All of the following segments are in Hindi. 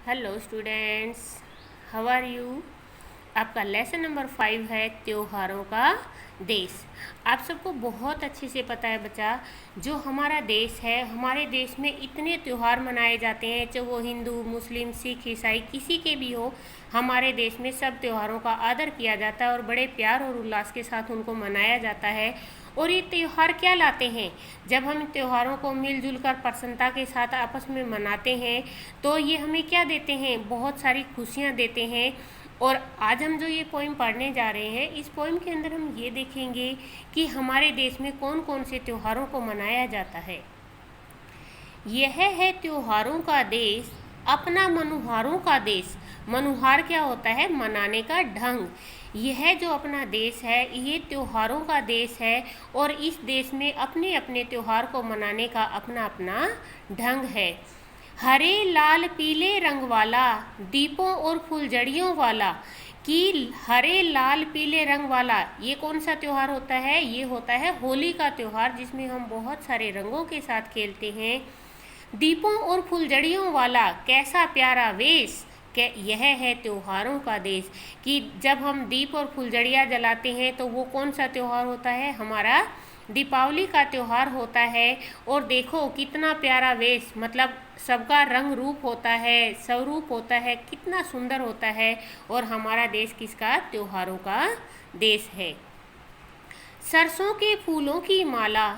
Hello students, how are you. आपका लेसन नंबर 5 है त्योहारों का देश। आप सबको बहुत अच्छे से पता है बच्चा, जो हमारा देश है, हमारे देश में इतने त्यौहार मनाए जाते हैं, चाहे वो हिंदू, मुस्लिम, सिख, ईसाई किसी के भी हो। हमारे देश में सब त्योहारों का आदर किया जाता है और बड़े प्यार और उल्लास के साथ उनको मनाया जाता है। और ये त्यौहार क्या लाते हैं, जब हम त्योहारों को मिलजुल कर प्रसन्नता के साथ आपस में मनाते हैं तो ये हमें क्या देते हैं, बहुत सारी खुशियाँ देते हैं। और आज हम जो ये पोइम पढ़ने जा रहे हैं, इस पोइम के अंदर हम ये देखेंगे कि हमारे देश में कौन कौन से त्योहारों को मनाया जाता है। यह है त्योहारों का देश, अपना मनुहारों का देश। मनुहार क्या होता है, मनाने का ढंग। यह जो अपना देश है, ये त्योहारों का देश है और इस देश में अपने अपने त्योहार को मनाने का अपना अपना ढंग है। हरे लाल पीले रंग वाला, दीपों और फुलझड़ियों वाला। कि हरे लाल पीले रंग वाला ये कौन सा त्योहार होता है, ये होता है होली का त्योहार, जिसमें हम बहुत सारे रंगों के साथ खेलते हैं। दीपों और फुलझड़ियों वाला कैसा प्यारा वेश, यह है त्योहारों का देश। कि जब हम दीप और फुलझड़ियाँ जलाते हैं तो वो कौन सा त्योहार होता है, हमारा दीपावली का त्योहार होता है। और देखो कितना प्यारा वेश, मतलब सबका रंग रूप होता है, स्वरूप होता है, कितना सुंदर होता है। और हमारा देश किसका, त्योहारों का देश है। सरसों के फूलों की माला,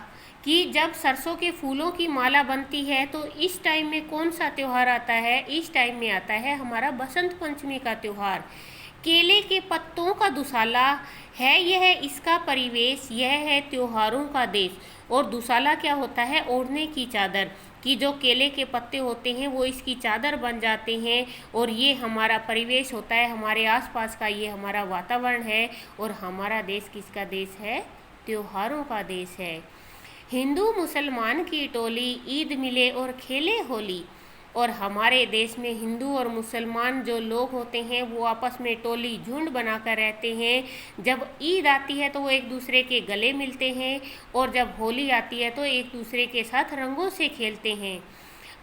कि जब सरसों के फूलों की माला बनती है तो इस टाइम में कौन सा त्यौहार आता है, इस टाइम में आता है हमारा बसंत पंचमी का त्यौहार। केले के पत्तों का दुसाला है यह इसका परिवेश, यह है त्योहारों का देश। और दुसाला क्या होता है, ओढ़ने की चादर। कि जो केले के पत्ते होते हैं वो इसकी चादर बन जाते हैं और ये हमारा परिवेश होता है, हमारे आसपास का ये हमारा वातावरण है। और हमारा देश किसका देश है, त्योहारों का देश है। हिंदू मुसलमान की टोली, ईद मिले और खेले होली। और हमारे देश में हिंदू और मुसलमान जो लोग होते हैं वो आपस में टोली झुंड बनाकर रहते हैं। जब ईद आती है तो वो एक दूसरे के गले मिलते हैं और जब होली आती है तो एक दूसरे के साथ रंगों से खेलते हैं।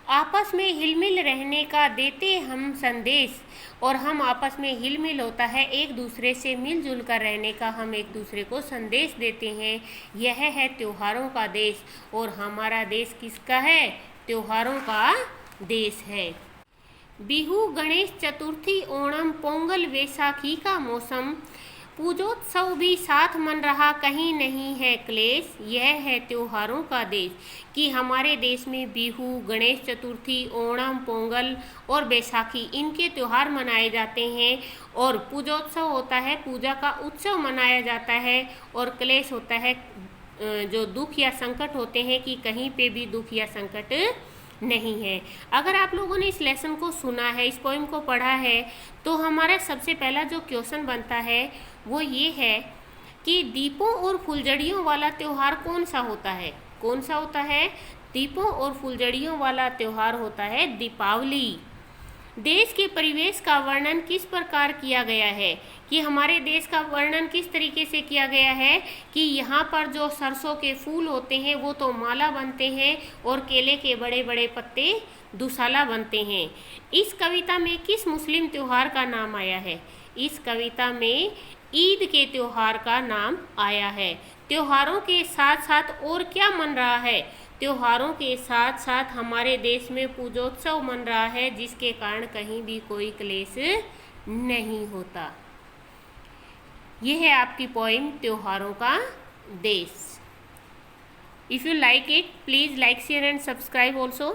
आपस में हिलमिल रहने का देते हम संदेश। और हम आपस में हिलमिल होता है, एक दूसरे से मिलजुल कर रहने का हम एक दूसरे को संदेश देते हैं। यह है त्योहारों का देश। और हमारा देश किसका है, त्योहारों का देश है। बिहू, गणेश चतुर्थी, ओणम, पोंगल, वैसाखी का मौसम। पूजोत्सव भी साथ मन रहा, कहीं नहीं है क्लेश। यह है त्योहारों का देश। कि हमारे देश में बिहू, गणेश चतुर्थी, ओणम, पोंगल और बैसाखी इनके त्यौहार मनाए जाते हैं। और पूजोत्सव होता है, पूजा का उत्सव मनाया जाता है। और क्लेश होता है, जो दुख या संकट होते हैं, कि कहीं पे भी दुख या संकट नहीं है। अगर आप लोगों ने इस लेसन को सुना है, इस पोइम को पढ़ा है, तो हमारा सबसे पहला जो क्वेश्चन बनता है वो ये है कि दीपों और फुलझड़ियों वाला त्यौहार कौन सा होता है, कौन सा होता है, दीपों और फुलझड़ियों वाला त्यौहार होता है दीपावली। देश के परिवेश का वर्णन किस प्रकार किया गया है, कि हमारे देश का वर्णन किस तरीके से किया गया है, कि यहाँ पर जो सरसों के फूल होते हैं वो तो माला बनते हैं और केले के बड़े बड़े पत्ते दुसाला बनते हैं। इस कविता में किस मुस्लिम त्योहार का नाम आया है, इस कविता में ईद के त्योहार का नाम आया है। त्योहारों के साथ साथ और क्या मन रहा है, त्योहारों के साथ साथ हमारे देश में पूजोत्सव मन रहा है, जिसके कारण कहीं भी कोई क्लेश नहीं होता। यह है आपकी पोइम त्योहारों का देश। If you like it, please like, share and subscribe also.